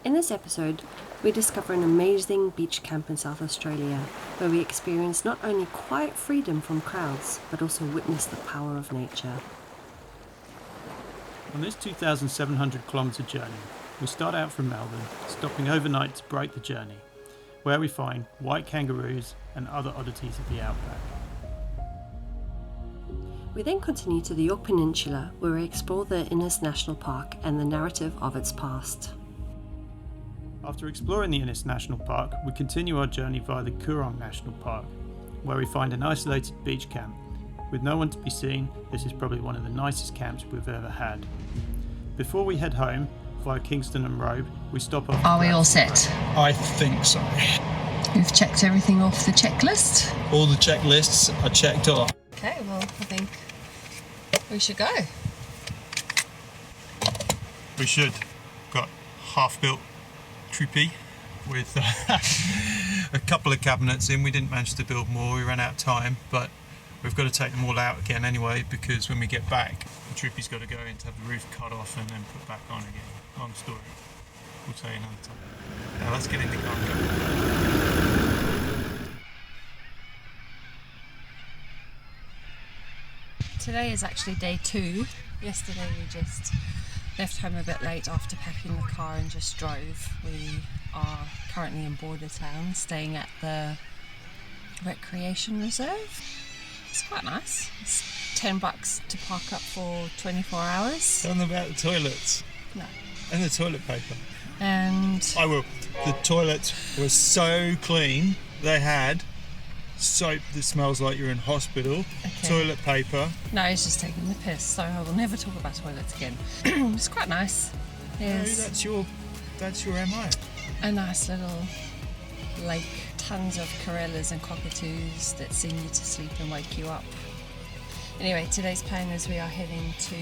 In this episode, we discover an amazing beach camp in South Australia, where we experience not only quiet freedom from crowds, but also witness the power of nature. On this 2,700 kilometre journey, we start out from Melbourne, stopping overnight to break the journey, where we find white kangaroos and other oddities of the outback. We then continue to the Yorke Peninsula, where we explore the Inneston National Park and the narrative of its past. After exploring the Inneston National Park, we continue our journey via the Coorong National Park, where we find an isolated beach camp. With no one to be seen, this is probably one of the nicest camps we've ever had. Before we head home, via Kingston and Rover, we stop off. Are we all set? I think so. You've checked everything off the checklist? All the checklists are checked off. Okay, well, I think we should go. We should. Got half-built troopy with a couple of cabinets in. We didn't manage to build more, we ran out of time, but we've got to take them all out again anyway, because when we get back, the troopy's got to go in to have the roof cut off and then put back on again. Long story. We'll tell you another time. Now let's get in the car and go. Today is actually day 2. Yesterday we just left home a bit late after packing the car and just drove. We are currently in Bordertown, staying at the recreation reserve. It's quite nice. It's $10 to park up for 24 hours. Tell them about the toilets. No. And the toilet paper. And I will. The toilets were so clean. They had soap that smells like you're in hospital, toilet paper. no, he's just taking the piss, so I will never talk about toilets again. It's quite nice. There's That's your MO. a nice little lake, tons of corellas and cockatoos that sing you to sleep and wake you up. Anyway, today's plan is we are heading to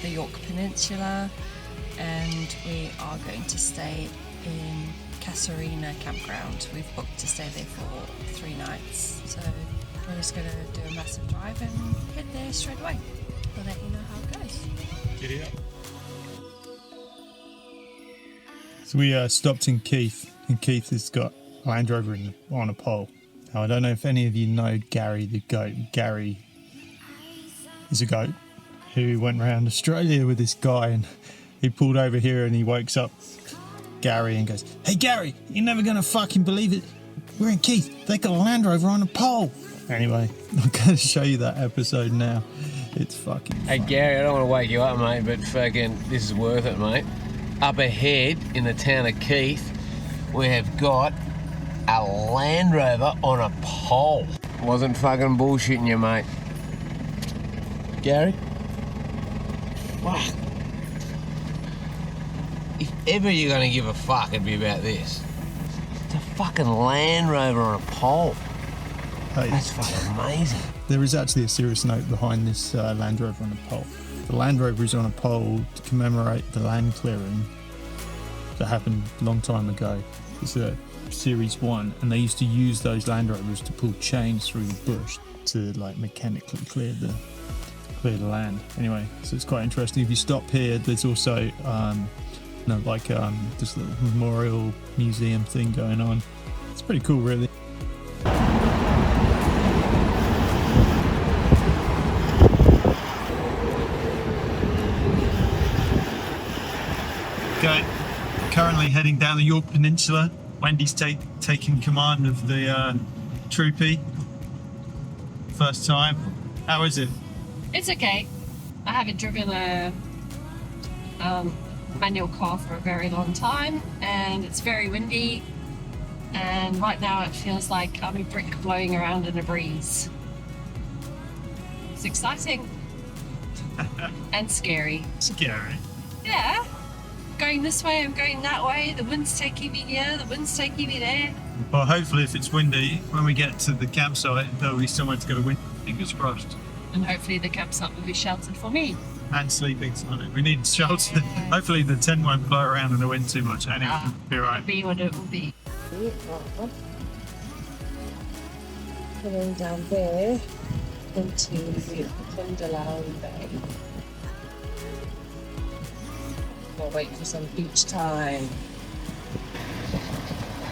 the Yorke Peninsula and we are going to stay in Coorong Campground. We've booked to stay there for 3 nights, so we're just going to do a massive drive and head there straight away. We'll let you know how it goes. Giddy up. So we stopped in Kieth, and Kieth has got a Land Rover on a pole. Now, I don't know if any of you know Gary the goat. Gary is a goat who went around Australia with this guy, and he pulled over here and he wakes up Gary and goes, "Hey Gary, you're never going to fucking believe it. We're in Kieth. They got a Land Rover on a pole." Anyway, I'm going to show you that episode now. It's fucking Hey Gary, I don't want to wake you up, mate, but fucking this is worth it, mate. Up ahead in the town of Kieth, we have got a Land Rover on a pole. Wasn't fucking bullshitting you, mate. Gary? Fuck. If ever you're going to give a fuck, it'd be about this. It's a fucking Land Rover on a pole. Hey, That's fucking amazing. there is actually a serious note behind this Land Rover on a pole. The Land Rover is on a pole to commemorate the land clearing that happened a long time ago. It's a Series 1, and they used to use those Land Rovers to pull chains through the bush to like mechanically clear the land. Anyway, so it's quite interesting. If you stop here, there's also this little memorial museum thing going on. It's pretty cool, really. Okay, currently heading down the Yorke Peninsula. Wendy's taking command of the troopy. First time. How is it? It's okay. I haven't driven a manual car for a very long time, and it's very windy, and right now it feels like I'm a brick blowing around in a breeze. It's exciting and scary. Scary. Yeah. Going this way, I'm going that way, the wind's taking me here, the wind's taking me there. Well, hopefully if it's windy, when we get to the campsite, there'll be somewhere to go to wind. Fingers crossed. And hopefully the campsite will be sheltered for me. And sleeping on it. We need shelter. Hopefully the tent won't blow around in the wind too much. Anyway, it'll be alright. It'll be what it will be. Coming down there into Pondalowie Bay. We'll wait for some beach time.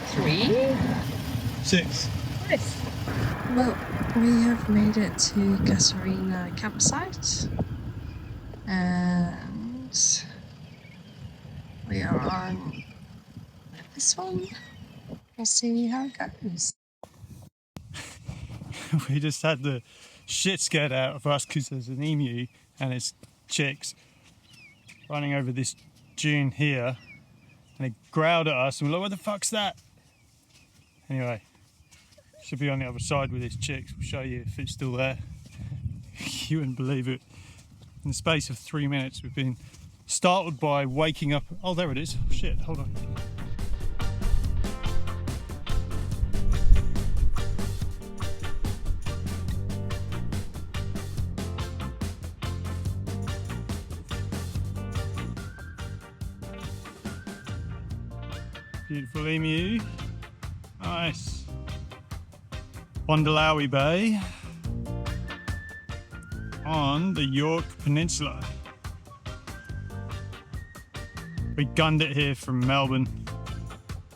3. 6. Nice. Well, we have made it to Casuarina campsite. And we are on this one. We'll see how it goes. We just had the shit scared out of us because there's an emu and its chicks running over this dune here, and it growled at us and we're like, what the fuck's that? Anyway, should be on the other side with its chicks. We'll show you if it's still there. You wouldn't believe it. In the space of 3 minutes we've been startled by waking up. Oh, there it is. Shit, hold on. Beautiful emu. Nice. Pondalowie Bay on the Yorke Peninsula. We gunned it here from Melbourne.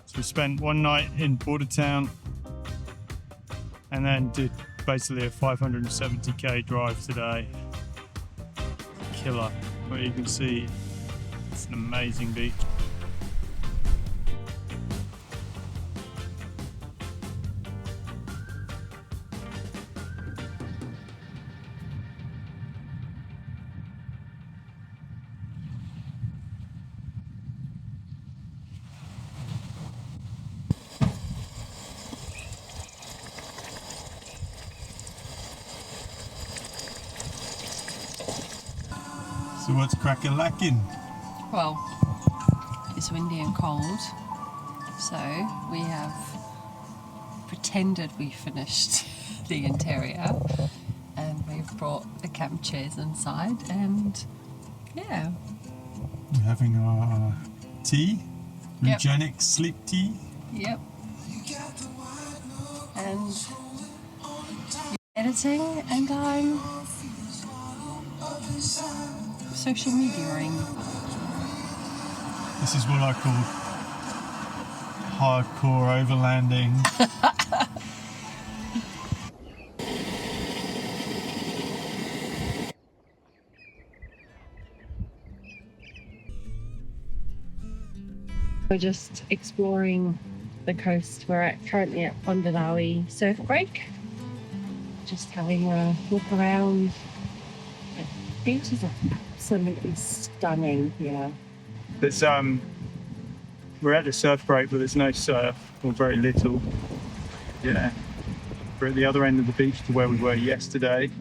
So we spent one night in Bordertown and then did basically a 570k drive today. Killer. But you can see it's an amazing beach. So what's crack-a-lacking? Well, it's windy and cold, so we have pretended we finished the interior and we've brought the camp chairs inside, and yeah. We're having our tea, Yep. Rugenic sleep tea. Yep. And editing, and I'm social mediaing. This is what I call hardcore overlanding. We're just exploring the coast. We're currently at Pondalowie surf break. Just having a look around. The beaches are absolutely stunning here. There's we're at the surf break, but there's no surf, or very little. Yeah, we're at the other end of the beach to where we were yesterday,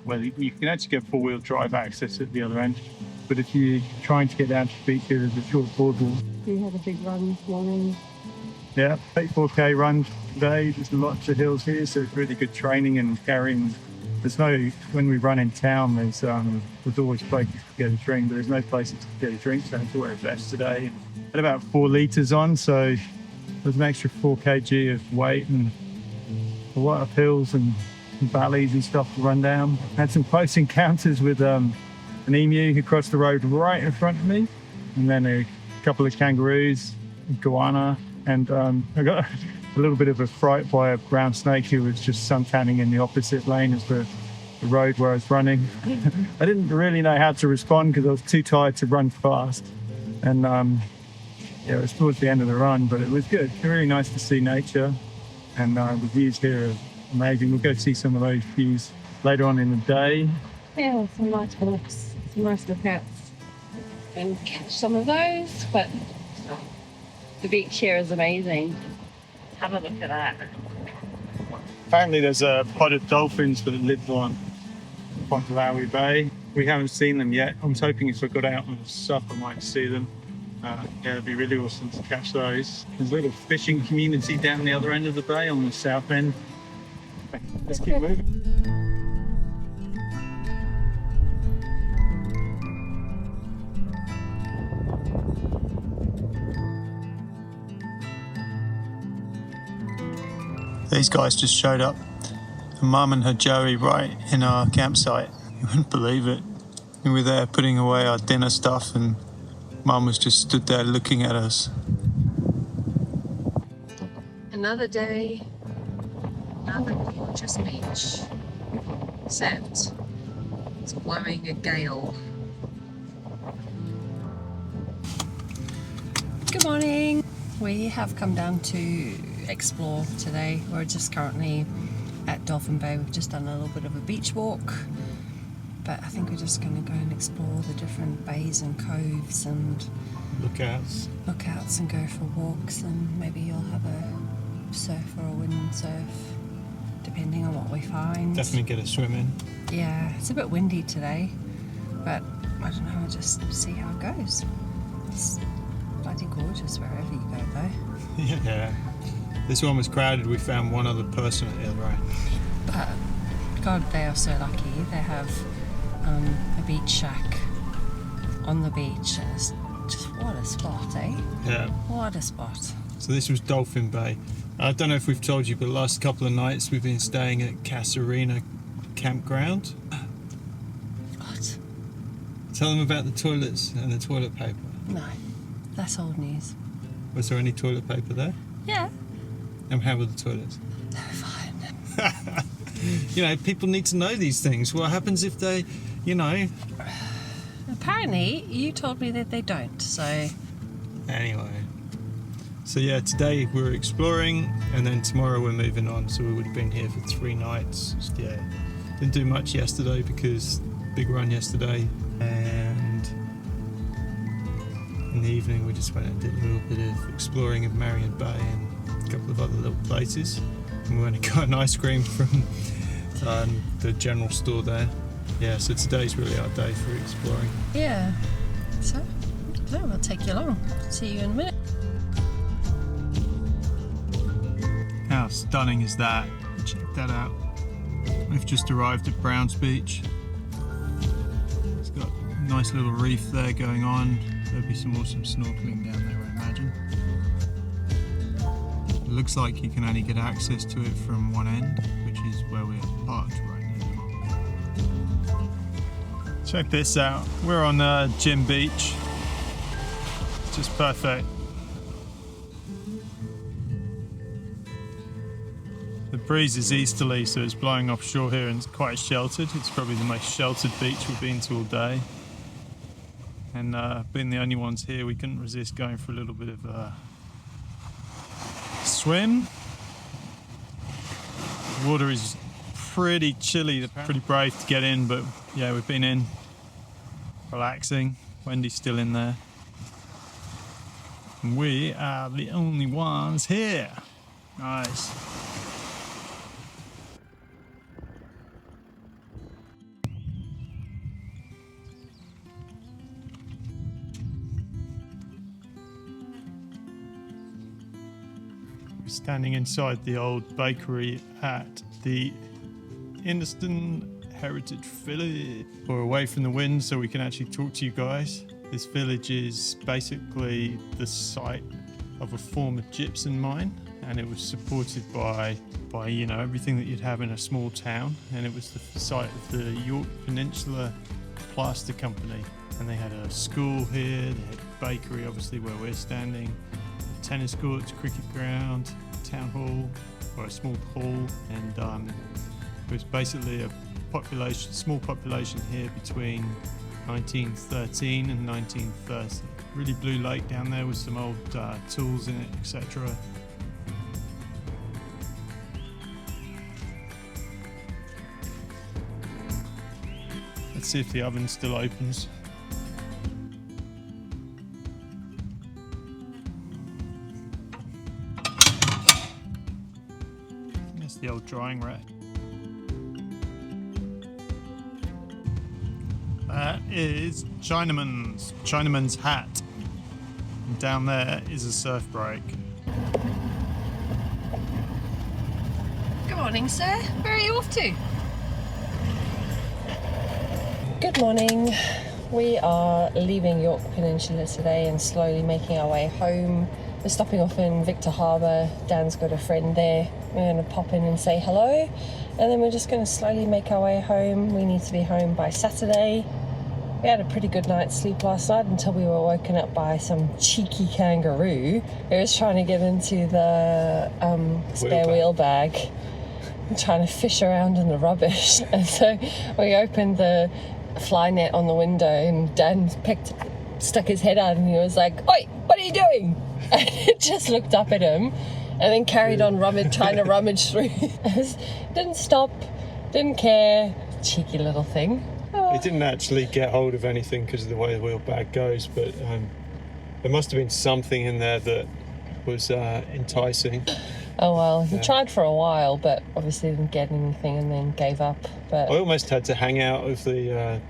where you can actually get 4-wheel drive access at the other end. But if you're trying to get down to the beach here, there's a short boardwalk. We had a big run this morning. Yeah, 84k run today. There's lots of hills here, so it's really good training and carrying. There's no, when we run in town, there's always places to get a drink, but there's no places to get a drink, so I had to wear a vest today. Had about 4 litres on, so there's an extra 4 kg of weight and a lot of hills and valleys and stuff to run down. Had some close encounters with an emu who crossed the road right in front of me, and then a couple of kangaroos, iguana, and I got a little bit of a fright by a brown snake who was just suntanning in the opposite lane as the road where I was running. I didn't really know how to respond because I was too tired to run fast, and yeah, it was towards the end of the run, but it was good. It's really nice to see nature, and the views here are amazing. We'll go see some of those views later on in the day. Yeah, some nice walks, some nice lookouts, and catch some of those. But the beach here is amazing. Have a look at that. Apparently there's a pod of dolphins that live on Pondalowie Bay. We haven't seen them yet. I was hoping if I got out on the sup I might see them. Yeah, it'd be really awesome to catch those. There's a little fishing community down the other end of the bay on the south end. Let's keep moving. These guys just showed up. Mum and her Joey right in our campsite. You wouldn't believe it. We were there putting away our dinner stuff and Mum was just stood there looking at us. Another day, another gorgeous beach, except it's blowing a gale. Good morning. We have come down to explore today. We're just currently at Dolphin Bay. We've just done a little bit of a beach walk, but I think we're just going to go and explore the different bays and coves and Lookouts. and go for walks, and maybe you'll have a surf or a windsurf depending on what we find. Definitely get a swim in. Yeah, it's a bit windy today, but I don't know, we'll just see how it goes. It's bloody gorgeous wherever you go though. Yeah. This one was crowded. We found one other person at the other end. But God, they are so lucky. They have a beach shack on the beach, and it's just what a spot, eh? Yeah. What a spot. So this was Dolphin Bay. I don't know if we've told you, but the last couple of nights we've been staying at Coorong Campground. What? Tell them about the toilets and the toilet paper. No, that's old news. Was there any toilet paper there? Yeah. And how were the toilets? Fine. You know, people need to know these things. What happens if they, you know... Apparently, you told me that they don't, so... Anyway. So yeah, today we're exploring, and then tomorrow we're moving on, so we would have been here for 3 nights. Just, yeah, didn't do much yesterday because big run yesterday, and in the evening we just went and did a little bit of exploring of Marion Bay and a couple of other little places, and we went and got an ice cream from the general store there. Yeah, so today's really our day for exploring. Yeah. So we'll take you along. See you in a minute. How stunning is that? Check that out. We've just arrived at Browns Beach. It's got a nice little reef there going on. There'll be some awesome snorkeling down there, I imagine. It looks like you can only get access to it from one end, which is where we're parked right now. Check this out. We're on Jim Beach. Just perfect. The breeze is easterly, so it's blowing offshore here and it's quite sheltered. It's probably the most sheltered beach we've been to all day. And being the only ones here, we couldn't resist going for a little bit of a swim. The water is pretty chilly, pretty brave to get in, but yeah, we've been in, relaxing. Wendy's still in there. And we are the only ones here. Nice. Standing inside the old bakery at the Inneston Heritage Village. We're away from the wind so we can actually talk to you guys. This village is basically the site of a former gypsum mine, and it was supported by you know, everything that you'd have in a small town, and it was the site of the Yorke Peninsula Plaster Company, and they had a school here, they had a bakery obviously where we're standing, tennis courts, cricket ground, town hall, or a small hall, and it was basically a small population here between 1913 and 1930. Really blue lake down there with some old tools in it, etc. Let's see if the oven still opens. That's the old drying rack. That is Chinaman's hat. And down there is a surf break. Good morning, sir. Where are you off to? Good morning. We are leaving Yorke Peninsula today and slowly making our way home. We're stopping off in Victor Harbour. Dan's got a friend there. We're going to pop in and say hello, and then we're just going to slowly make our way home. We need to be home by Saturday. We had a pretty good night's sleep last night until we were woken up by some cheeky kangaroo who was trying to get into the spare wheel bag and trying to fish around in the rubbish. And so we opened the fly net on the window and Dan stuck his head out and he was like, "Oi, what are you doing?" And it just looked up at him and then carried on trying to rummage through. Didn't stop, didn't care. Cheeky little thing. It didn't actually get hold of anything because of the way the wheel bag goes, but there must have been something in there that was enticing. Oh well, he tried for a while, but obviously didn't get anything and then gave up. But I almost had to hang out of the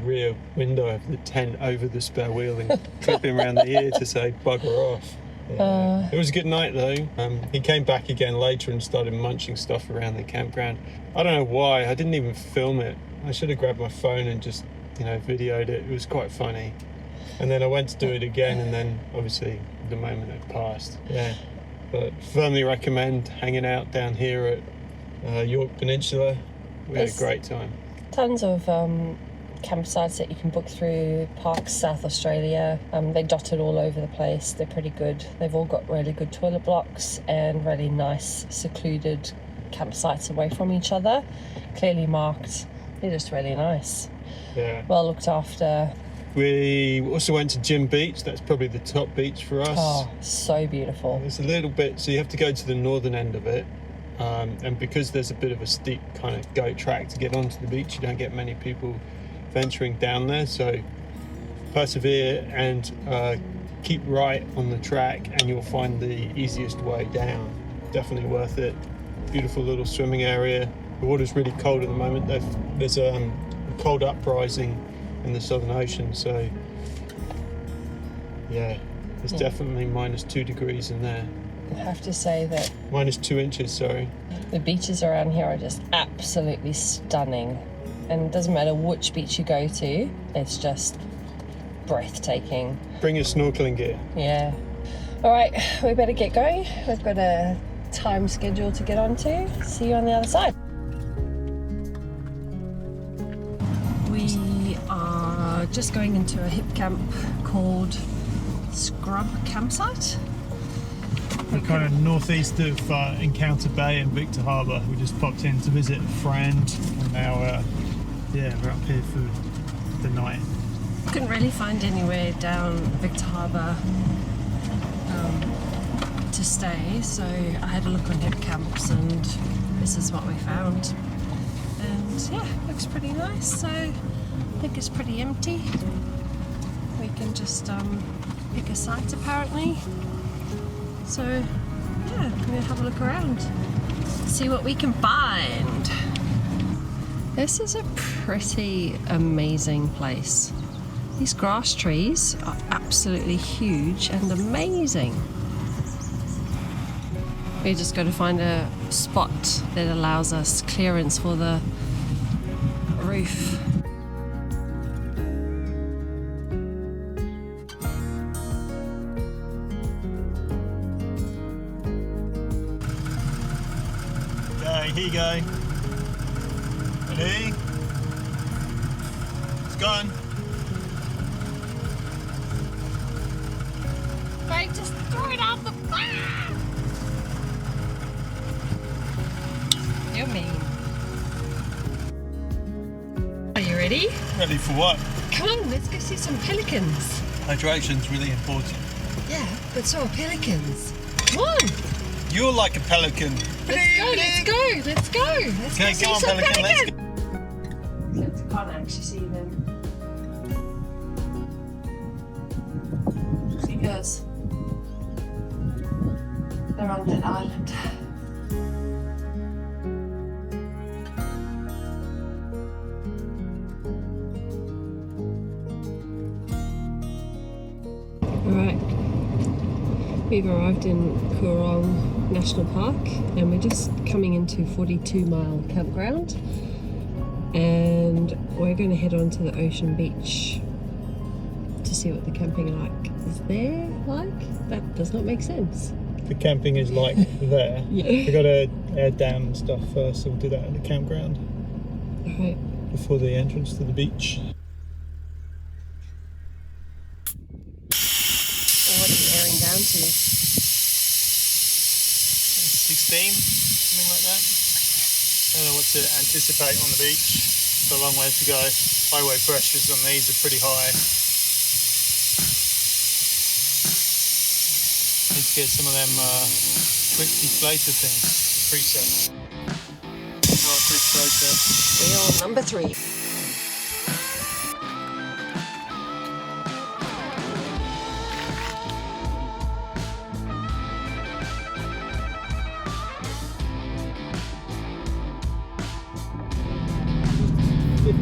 rear window of the tent over the spare wheel and clip him around the ear to say bugger off. Yeah. It was a good night though. He came back again later and started munching stuff around the campground. I don't know why, I didn't even film it. I should have grabbed my phone and just, videoed it. It was quite funny. And then I went to do it again and then obviously the moment had passed. Yeah. But firmly recommend hanging out down here at Yorke Peninsula. We had a great time. Tons of campsites that you can book through parks, South Australia. They're dotted all over the place. They're pretty good. They've all got really good toilet blocks and really nice secluded campsites away from each other, clearly marked. They're just really nice. Yeah. Well looked after. We also went to Jim Beach. That's probably the top beach for us. Oh, so beautiful. There's a little bit, so you have to go to the northern end of it. And because there's a bit of a steep kind of goat track to get onto the beach, you don't get many people venturing down there. So persevere and keep right on the track and you'll find the easiest way down. Definitely worth it. Beautiful little swimming area. The water's really cold at the moment. There's a cold uprising in the Southern Ocean, so yeah, it's definitely -2 degrees in there. I have to say that -2 inches, sorry. the beaches around here are just absolutely stunning, and it doesn't matter which beach you go to, it's just breathtaking. Bring your snorkeling gear. Yeah. All right, we better get going. We've got a time schedule to get onto. See you on the other side. We are just going into a hip camp called Scrub Campsite. We're kind of northeast of Encounter Bay and Victor Harbour. We just popped in to visit a friend and now we're up here for the night. Couldn't really find anywhere down Victor Harbour to stay, so I had a look on hip camps and this is what we found. And yeah, looks pretty nice, so I think it's pretty empty. We can just pick a site apparently. So yeah, we're gonna have a look around, see what we can find. This is a pretty amazing place. These grass trees are absolutely huge and amazing. We just got to find a spot that allows us clearance for the roof. Okay, here you go. Ready? It's gone. Right, just throw it out the fire! You're mean. Are you ready? Ready for what? Come on, let's go see some pelicans. Hydration's really important. Yeah, but so are pelicans. Come on! You're like a pelican. Let's go, let's go, let's go! Let's Okay, go see come on, some pelican, let's go. Except I can't actually see them. Because they're on that island. Alright, we've arrived in Coorong National Park and we're just coming into 42 Mile Campground and we're going to head on to the ocean beach to see what the camping like is there like. That does not make sense. The camping is like there. Yeah. We got to air down and stuff first, so we'll do that at the campground Alright. before the entrance to the beach. down to? 16, something like that. I don't know what to anticipate on the beach. It's a long way to go. Highway pressures on these are pretty high. Need to get some of them quick deflator things, presets. Oh, quick process. Wheel number 3.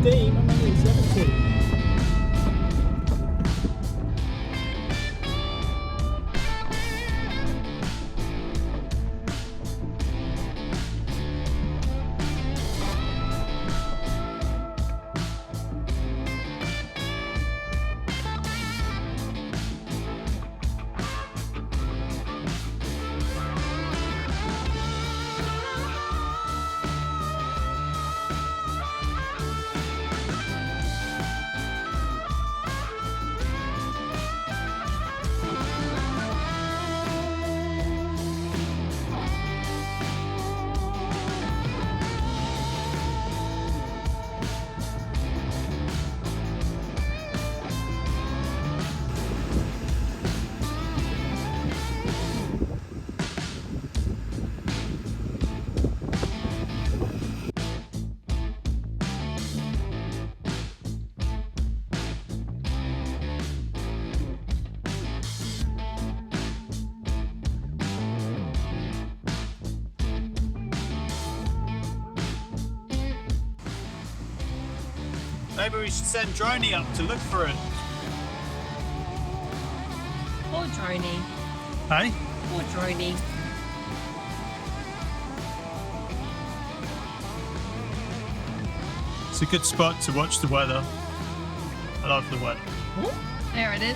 I'm only 17. Maybe we should send Droney up to look for it. Poor Droney. Hey? Poor Droney. It's a good spot to watch the weather. I love the weather. There it is.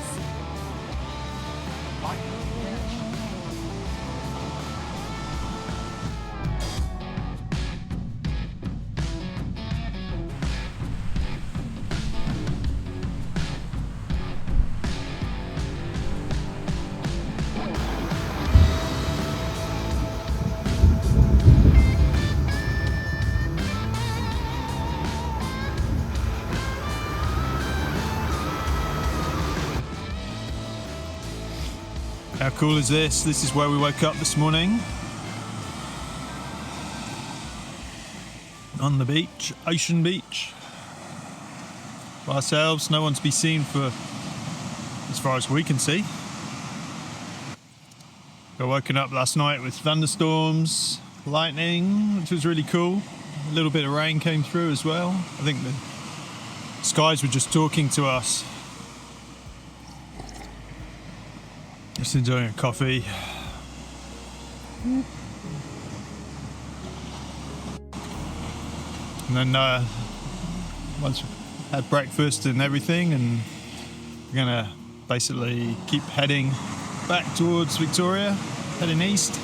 How cool is this? This is where we woke up this morning. On the beach, Ocean Beach. By ourselves, no one to be seen for as far as we can see. Got woken up last night with thunderstorms, lightning, which was really cool. A little bit of rain came through as well. I think the skies were just talking to us. Just enjoying a coffee. And then once we've had breakfast and everything, and we're gonna basically keep heading back towards Victoria, heading east.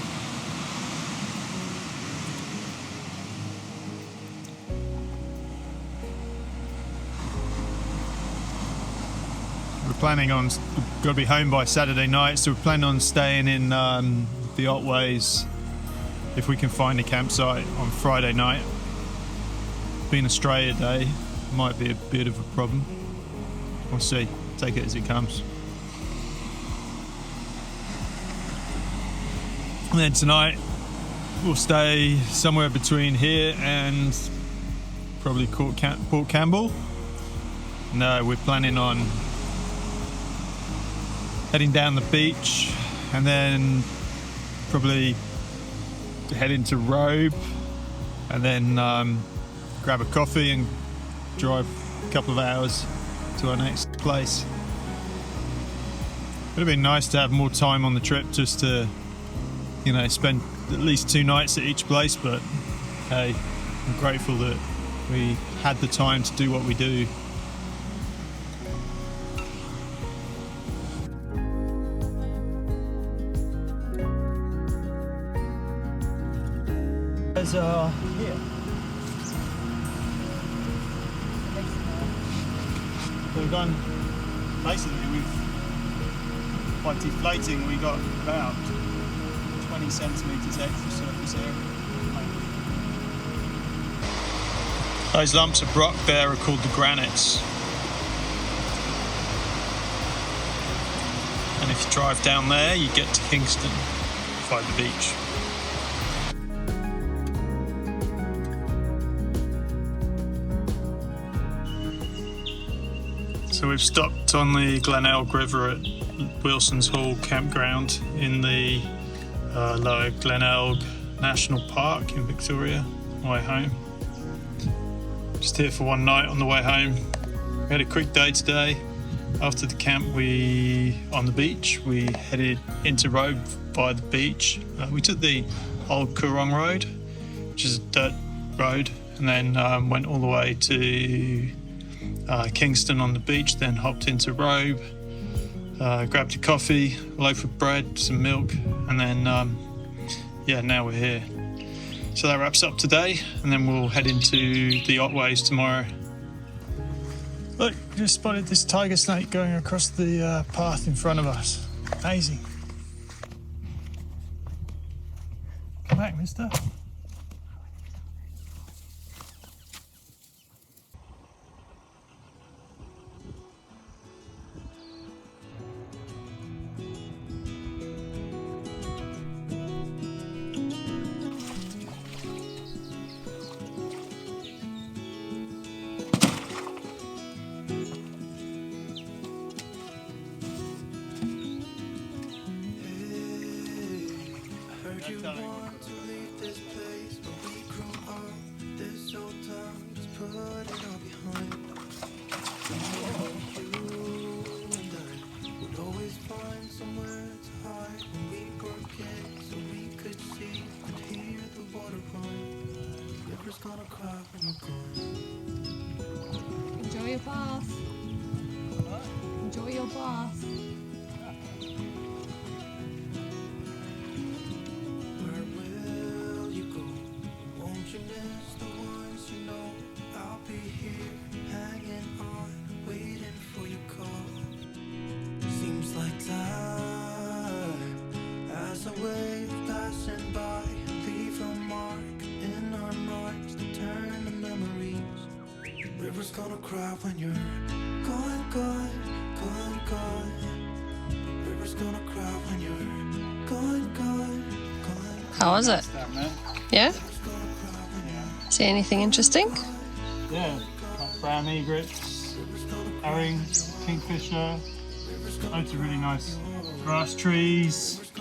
We're planning on, we've got to be home by Saturday night, so we're planning on staying in the Otways if we can find a campsite on Friday night. Being Australia Day might be a bit of a problem. We'll see. Take it as it comes. And then tonight we'll stay somewhere between here and probably Port Campbell. No, we're planning on heading down the beach and then probably heading to Rover and then grab a coffee and drive a couple of hours to our next place. It would have been nice to have more time on the trip just to, you know, spend at least 2 nights at each place, but hey, I'm grateful that we had the time to do what we do. There's here. So we've done, basically we've by deflating we got about 20 centimetres extra surface area. Those lumps of rock there are called the granites. And if you drive down there, you get to Kingston by the beach. So we've stopped on the Glenelg River at Wilson's Hall Campground in the Lower Glenelg National Park in Victoria, on the way home. Just here for one night on the way home. We had a quick day today. After the camp, on the beach, we headed into Rover by the beach. We took the old Coorong road, which is a dirt road, and then went all the way to Kingston on the beach, then hopped into Rover, grabbed a coffee, a loaf of bread, some milk, and then now we're here. So that wraps up today, and then we'll head into the Otways tomorrow. Look, just spotted this tiger snake going across the path in front of us. Amazing. Come back, mister. Enjoy your bath. Enjoy your bath. Where will you go? Won't you miss the ones you know? I'll be here, hanging on, waiting for your call. Seems like time as a wave passing by, leave a mark in our nights that turn to memories. River's gonna cry when you're gone, gone, gone, gone. River's gonna cry when you're gone, gone, gone. How was it? Yeah? See anything interesting? Yeah, like brown egrets, herring, kingfisher, loads of really nice grass trees,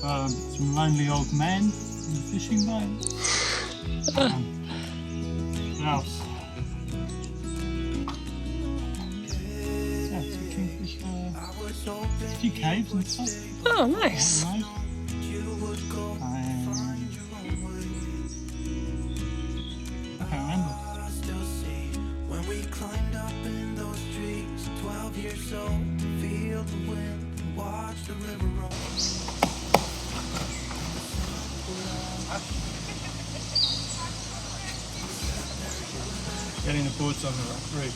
some lonely old men in the fishing boat. What else? Yeah, some kingfisher, a few caves and stuff. Oh, nice. And I can't remember. When we climbed up in those trees, 12 years old, to feel the wind and watch the river roll. Getting the boards on the roof.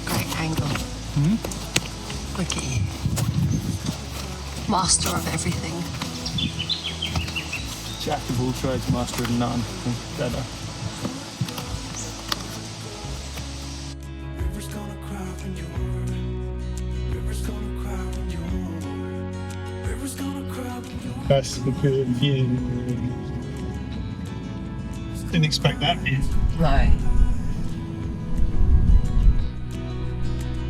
Great angle. Look at you. Master of everything. Jack of all trades, master of none. Better. River's gonna cry when you're. River's gonna cry when you're. River's gonna cry when you're. That's the good view. Didn't expect that view. No.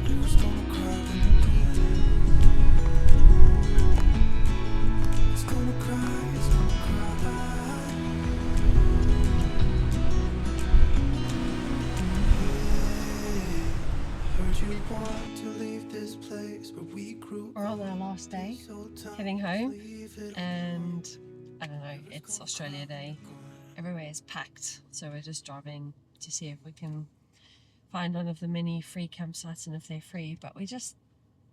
River's gonna cry when you're gone. It's gonna cry, it's gonna cry. Heard you want to leave this place where we grew We're on our last day, heading home, and I don't know, it's Australia Day. Everywhere is packed, so we're just driving to see if we can find one of the many free campsites and if they're free. But we just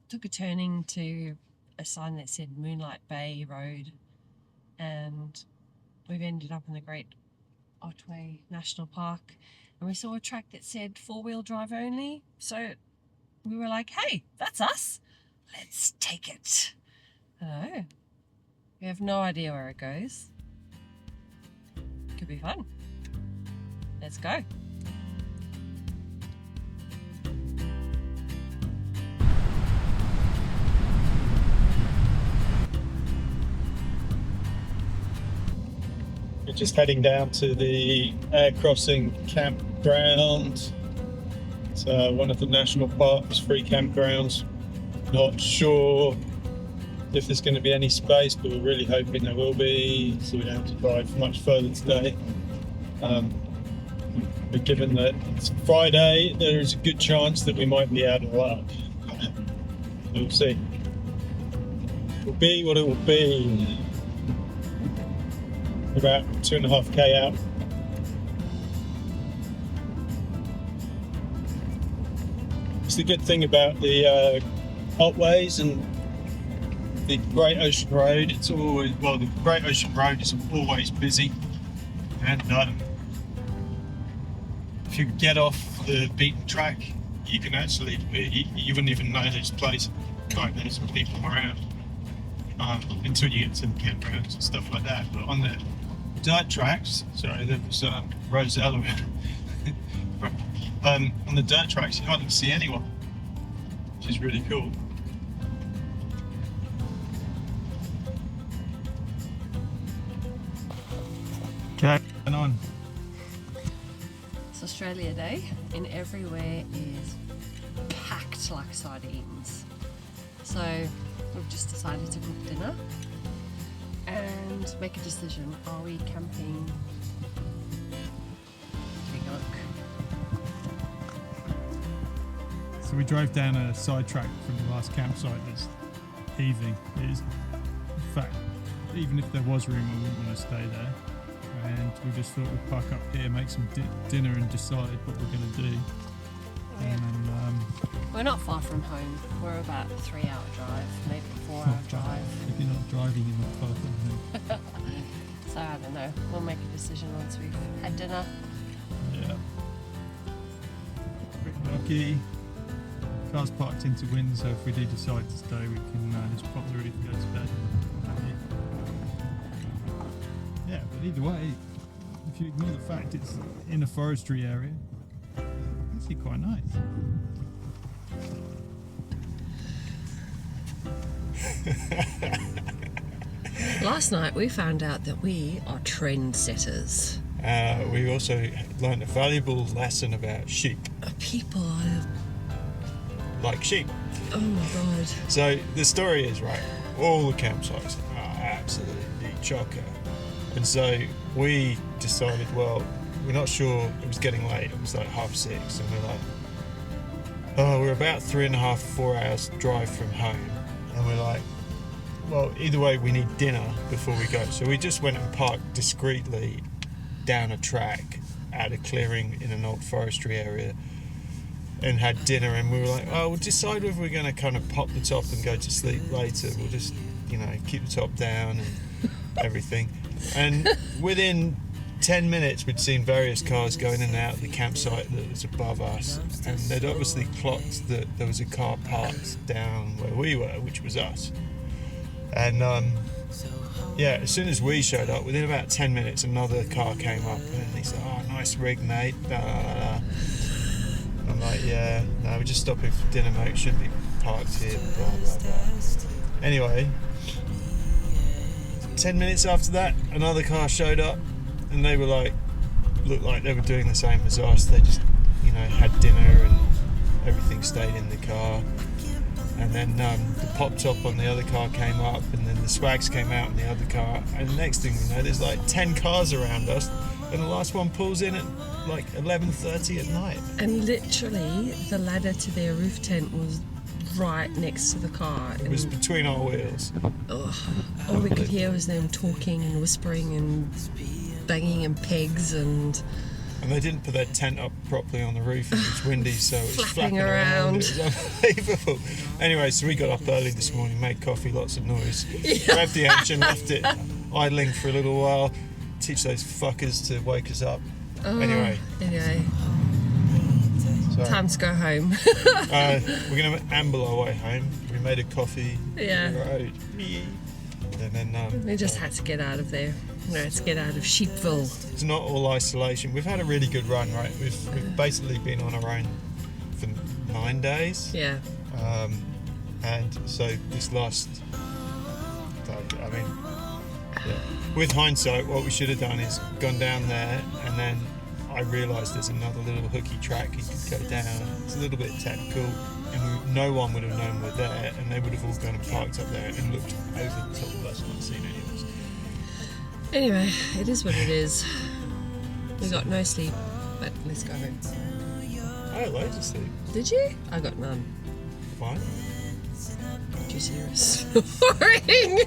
took a turning to a sign that said Moonlight Bay Road, and we've ended up in the great Otway National Park. and we saw a track that said 4-wheel drive only. So we were like, hey, that's us. Let's take it. I know. We have no idea where it goes. Could be fun. Let's go. We're just heading down to the Air Crossing Campground. It's one of the national parks, free campgrounds. Not sure if there's going to be any space, but we're really hoping there will be, so we don't have to drive much further today. But given that it's Friday, there is a good chance that we might be out of luck. We'll see. It will be what it will be. About 2.5k out. It's the good thing about the Otways and the Great Ocean Road. It's always, well, the Great Ocean Road is always busy, and if you get off the beaten track, you can actually, you wouldn't even know there's a place like there's some people around until you get to the campgrounds and stuff like that. But on the dirt tracks, sorry, there was Rosella. On the dirt tracks, you hardly see anyone, which is really cool. Okay, and on. It's Australia Day, and everywhere is packed like sardines. So we've just decided to cook dinner and make a decision. Are we camping? Take a look. So we drove down a sidetrack from the last campsite that's heaving. It is, in fact, even if there was room, I wouldn't want to stay there. And we just thought we'd park up here, make some dinner and decide what we're going to do. Yeah. And then, We're not far from home. We're about a 3-hour drive, maybe a 4-hour drive. If you're not driving, you're not far from home. So I don't know. We'll make a decision once we've had dinner. Yeah. Pretty lucky. Car's parked into wind, so if we do decide to stay, we can just pop the roof and go to bed. Yeah, but either way, if you ignore the fact it's in a forestry area, it's actually quite nice. Last night we found out that we are trendsetters. We also learned a valuable lesson about sheep, People are... like sheep. Oh my god. So the story is, right, all the campsites are absolutely chocker. And so we decided, well, we're not sure, it was getting late, it was like 6:30, and we're like, oh, we're about 3.5, 4 hours drive from home. And we're like, well, either way, we need dinner before we go. So we just went and parked discreetly down a track at a clearing in an old forestry area and had dinner. And we were like, oh, we'll decide whether we're going to kind of pop the top and go to sleep later. We'll just, keep the top down and everything. And within 10 minutes, we'd seen various cars going in and out of the campsite that was above us, and they'd obviously clocked that there was a car parked down where we were, which was us. And as soon as we showed up, within about 10 minutes, another car came up, and he said, oh, nice rig, mate. I'm like, yeah, no, we're just stopping for dinner, mate. Shouldn't be parked here, blah, blah, blah. Anyway, 10 minutes after that, another car showed up, and they were like, looked like they were doing the same as us. They just, had dinner and everything stayed in the car. And then the pop top on the other car came up, and then the swags came out in the other car. And the next thing we know, there's like 10 cars around us, and the last one pulls in at like 11:30 at night. And literally, the ladder to their roof tent was right next to the car. It was between our wheels. All we could hear was them talking and whispering and banging and pegs and they didn't put their tent up properly on the roof, and it was windy, so it was flapping around. It was unbelievable. Anyway, so we got up early this morning, made coffee, lots of noise, grabbed the engine, left it idling for a little while, teach those fuckers to wake us up, Anyway, so, time to go home. we're going to amble our way home. We made a coffee Yeah. on the road. And then We just had to get out of there. We had to get out of Sheepville. it's not all isolation. We've had a really good run, right? We've basically been on our own for 9 days. Yeah. And so this last day, I mean, yeah. With hindsight, what we should have done is gone down there, and then I realised there's another little hooky track you could go down. It's a little bit technical, and no one would have known we're there, and they would have all gone and parked up there and looked over the top of us and not seen any of us. Anyway, it is what it is. We got no sleep, but let's go home. I had loads of sleep. Did you? I got none. Fine. Too serious. Boring.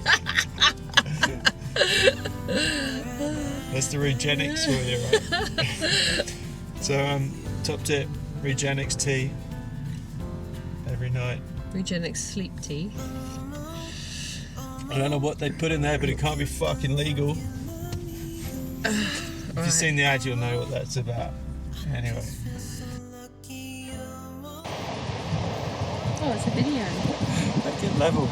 That's the Regenix for you, right? So, top tip, Regenix tea every night. Regenix sleep tea. I don't know what they put in there, but it can't be fucking legal. If you've seen the ad, you'll know what that's about. Anyway. Oh, it's a video. Make it level.